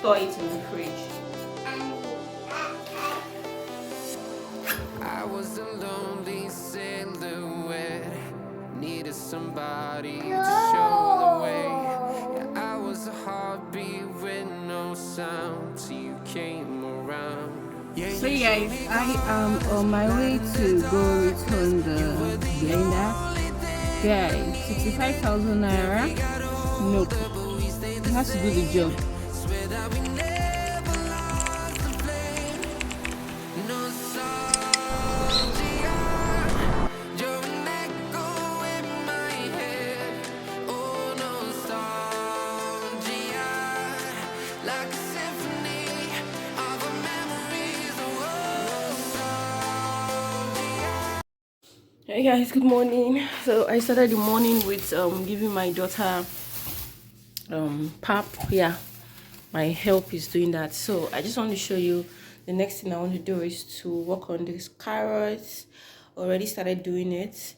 store it in the fridge. I was a lonely silhouette, needed somebody to show the way. Yeah, I was a heartbeat with no sound till you came around. So you guys, I am on my way to go return the blender. Guys, 65,000 naira. Nope, it has to do the job. Hey guys, good morning. So I started the morning with giving my daughter pap. Yeah, my help is doing that. So I just want to show you the next thing I want to do is to work on these carrots. Already started doing it.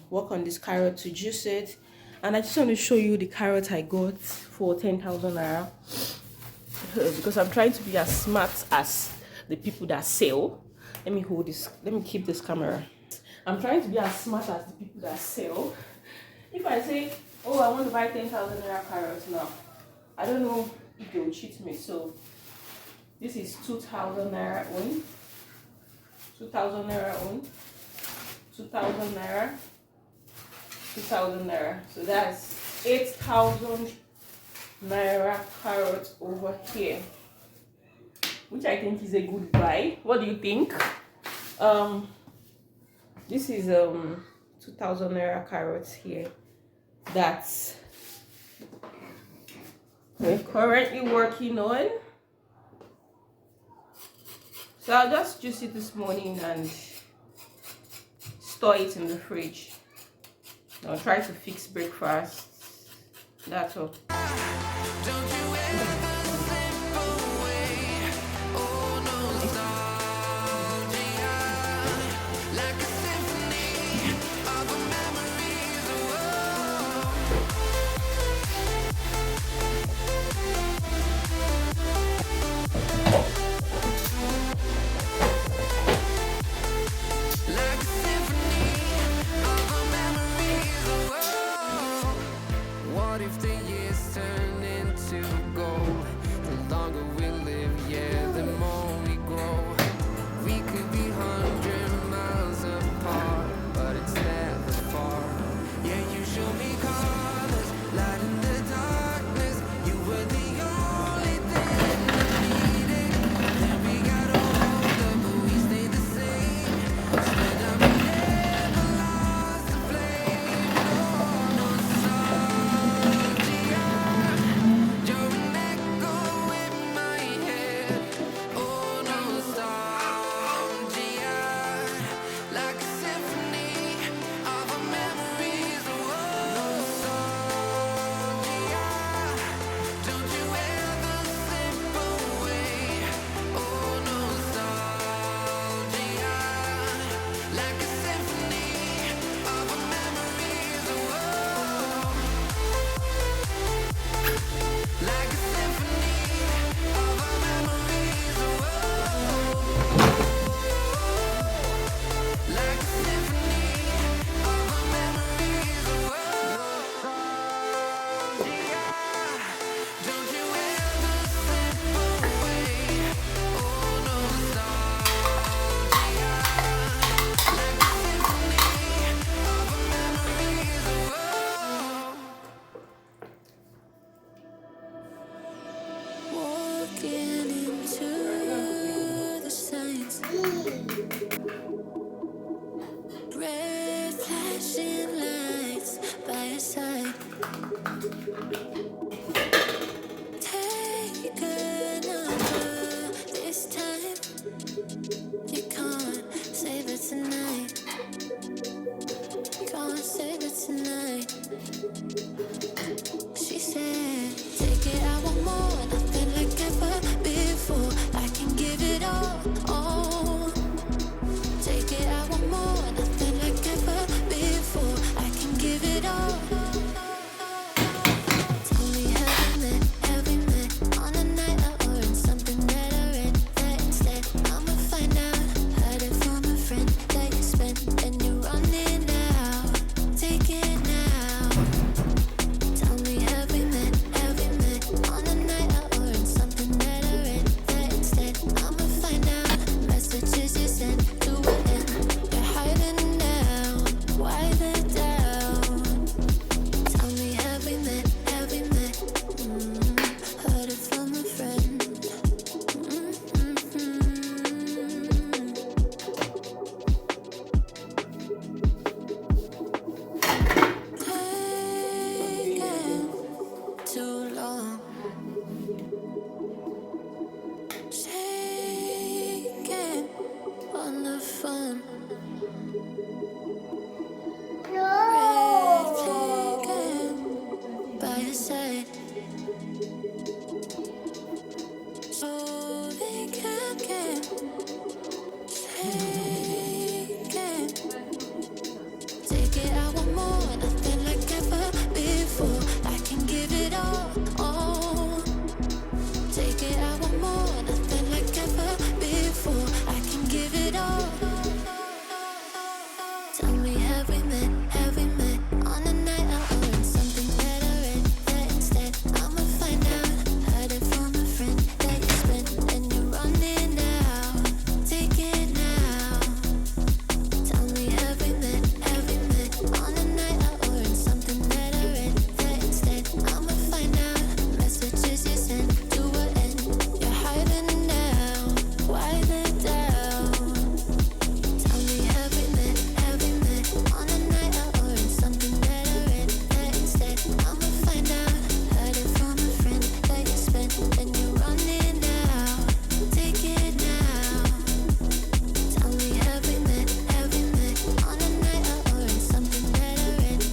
Work on this carrot to juice it, and I just want to show you the carrot I got for 10,000 naira because I'm trying to be as smart as the people that sell. Let me hold this. Let me keep this camera. I'm trying to be as smart as the people that sell. If I say, oh, I want to buy 10,000 naira carrots now, I don't know if they will cheat me. So this is 2,000 naira on, 2,000 naira on, 2,000 naira, 2,000 naira. So that's 8,000 naira carrots over here, which I think is a good buy. What do you think? This is 2,000 naira carrots here. That's we're currently working on. So I'll just juice it this morning and store it in the fridge. I'll try to fix breakfast. That's all. your side. So they can't take it. Take it, I want more, nothing like ever before. I can give it all. Take it, I want more, nothing like ever before. I can give it all. Tell me, have we met on a night out or in something better? That instead, I'ma find out. Heard it from a friend that you spent and you're running now. Take it now. Tell me, have we met on a night out or in something better? That instead, I'ma find out. Messages you sent to an end. You're hiding now. Why the doubt? Tell me, have we met on a night out or in something better? That instead, I'ma find out. Heard it from a friend that you spent and you're running now. Take it now. Tell me, have we met on a night out or in something better?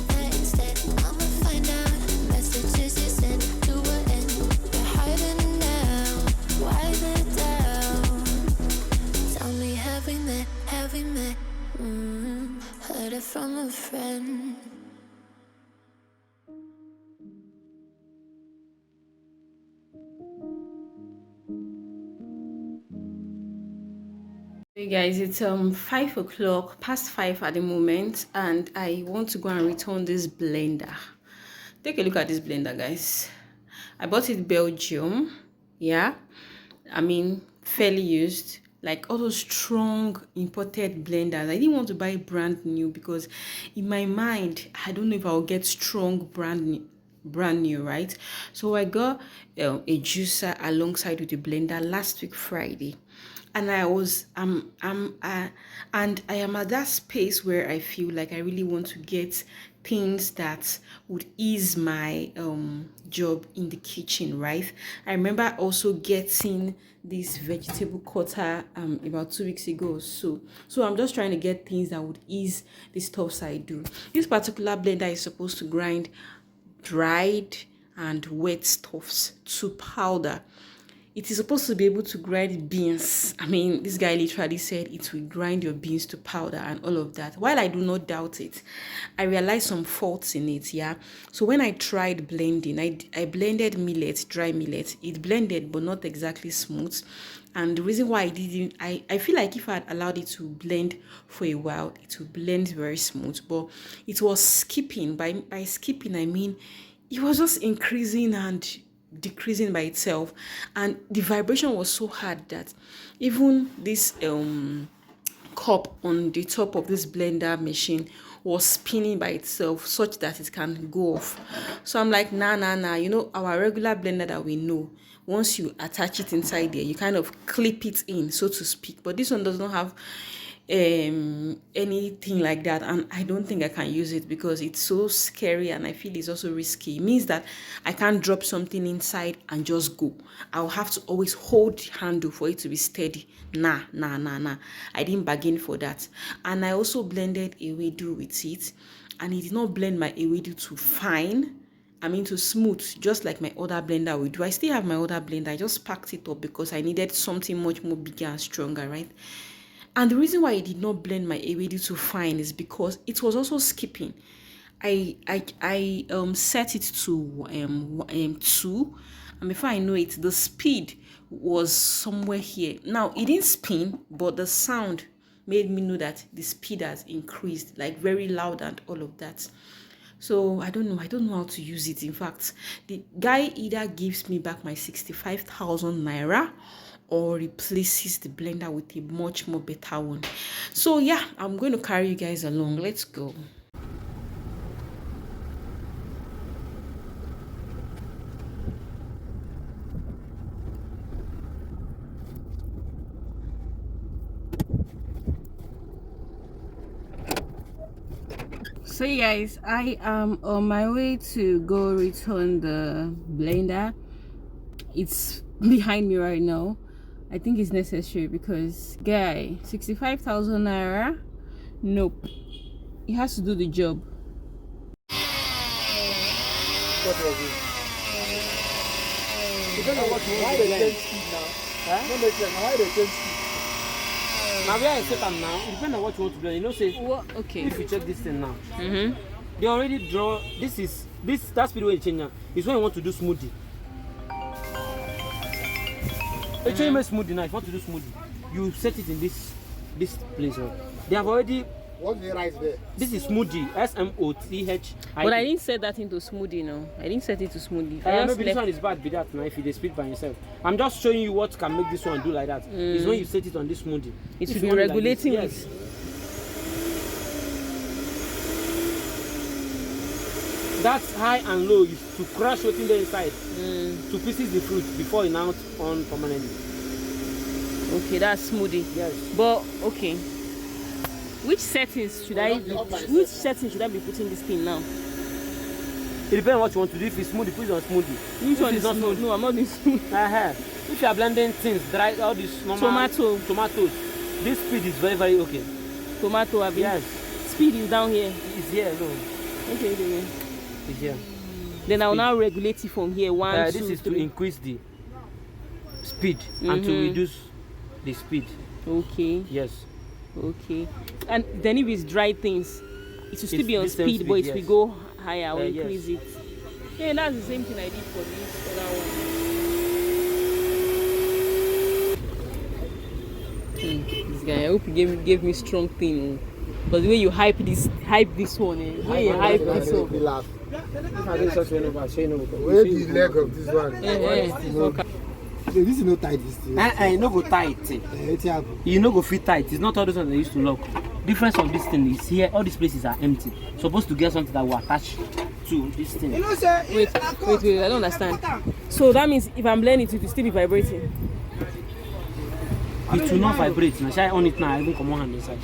That instead, I'ma find out. Messages you sent to an end. You're hiding now. Why the doubt? Tell me, have we met? Heard it from a friend. Hey guys, it's 5 o'clock, past 5 at the moment, and I want to go and return this blender. Take a look at this blender, guys. I bought it Belgium. Yeah, I mean fairly used, like all those strong imported blenders. I didn't want to buy brand new because in my mind I don't know if I'll get strong brand new, right? So I got a juicer alongside with the blender last week Friday, and I was and I am at that space where I feel like I really want to get things that would ease my job in the kitchen, right? I remember also getting this vegetable cutter about 2 weeks ago. So I'm just trying to get things that would ease the stuffs I do. This particular blender is supposed to grind dried and wet stuffs to powder. It is supposed to be able to grind beans. I mean, this guy literally said it will grind your beans to powder and all of that. While I do not doubt it, I realized some faults in it, yeah? So when I tried blending, I blended millet, dry millet. It blended, but not exactly smooth. And the reason why I didn't, I feel like if I had allowed it to blend for a while, it would blend very smooth. But it was skipping. By skipping, I mean, it was just increasing and decreasing by itself, and the vibration was so hard that even this cup on the top of this blender machine was spinning by itself such that it can go off. So I'm like, nah, you know, our regular blender that we know, once you attach it inside there, you kind of clip it in, so to speak. But this one does not have anything like that, and I don't think I can use it because it's so scary, and I feel it's also risky. It means that I can't drop something inside and just go. I'll have to always hold the handle for it to be steady. Nah, I didn't bargain for that. And I also blended ewedu with it, and it did not blend my ewedu to fine, I mean to smooth, just like my other blender would do. I still have my other blender. I just packed it up because I needed something much more bigger and stronger, right? And the reason why it did not blend my ewedu to fine is because it was also skipping. I set it to 2, and before I know it, the speed was somewhere here. Now it didn't spin, but the sound made me know that the speed has increased, like very loud and all of that. So I don't know how to use it. In fact, the guy either gives me back my 65,000 naira or replaces the blender with a much more better one. So yeah, I'm going to carry you guys along. Let's go. So you guys, I am on my way to go return the blender. It's behind me right now. I think it's necessary because guy, 65,000 naira, nope, it has to do the job. what was it? Depending on what you want to change speed now. No make sense. Why they change speed? Now where I set them now, it depends on what you want to do. You know, say Okay. if you check this thing now, they already draw. That speed way you change now is when you want to do smoothie. They change my smoothie now. If you want to do smoothie, you set it in this place. Right? They have already. What's the right there? This is smoothie. SMOOTHIE. But I didn't set that into smoothie, no. I didn't set it to smoothie. Maybe this one is bad, be that now if you speak by yourself. I'm just showing you what can make this one do like that. It's when you set it on this smoothie. It should be regulating like it. That's high and low is to crush what's in the inside. To pieces the fruit before you now on permanently. Okay, that's smoothie. Yes. But okay. Which settings should I be putting this thing now? It depends on what you want to do. If it's smoothie, put it on smoothie. Which one is not smooth? No, I'm not doing smooth. If you are blending things, dry all this normal tomatoes, this speed is very, very okay. Tomato, I mean. Yes. Speed is down here. It's here, no. Okay. It's here. Then I'll now regulate it from here. 1, 2, 3. This is to increase the speed and to reduce the speed. Okay. Yes. Okay. And then if it's dry things, it will still be on speed, but it will go higher or increase it. Yeah, that's the same thing I did for this other one. This guy, I hope he gave me strong thing. But the way you hype this one, the way you hype this one. Where the leg of this one? This is not tight. This thing. You no go tight. You no go fit tight. It's not all those ones they used to lock. Difference of this thing is here. All these places are empty. Supposed to get something that will attach to this thing. Wait. I don't understand. So that means if I'm blending it will still be vibrating. It will not vibrate. Now, shall I on it now? I even come on hand inside.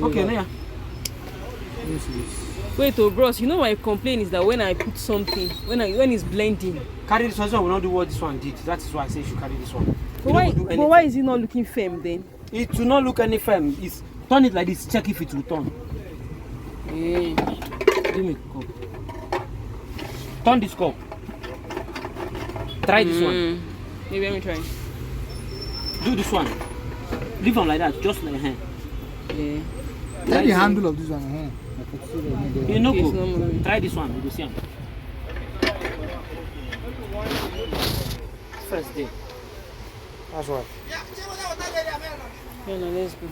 Okay, now. Wait, bros, you know my complaint is that when I put something, when it's blending. Carry this one, so I will not do what this one did. That is why I say you should carry this one. But why is it not looking firm then? It will not look any firm. It's turn it like this, check if it will turn. Give me a cup. Turn this cup. Try this one. Maybe let me try. Do this one. Leave on like that, just like hand. Yeah. Try the handle of this one. You know, go. Try this one. You go see him. First day. That's right. Yeah, let's go.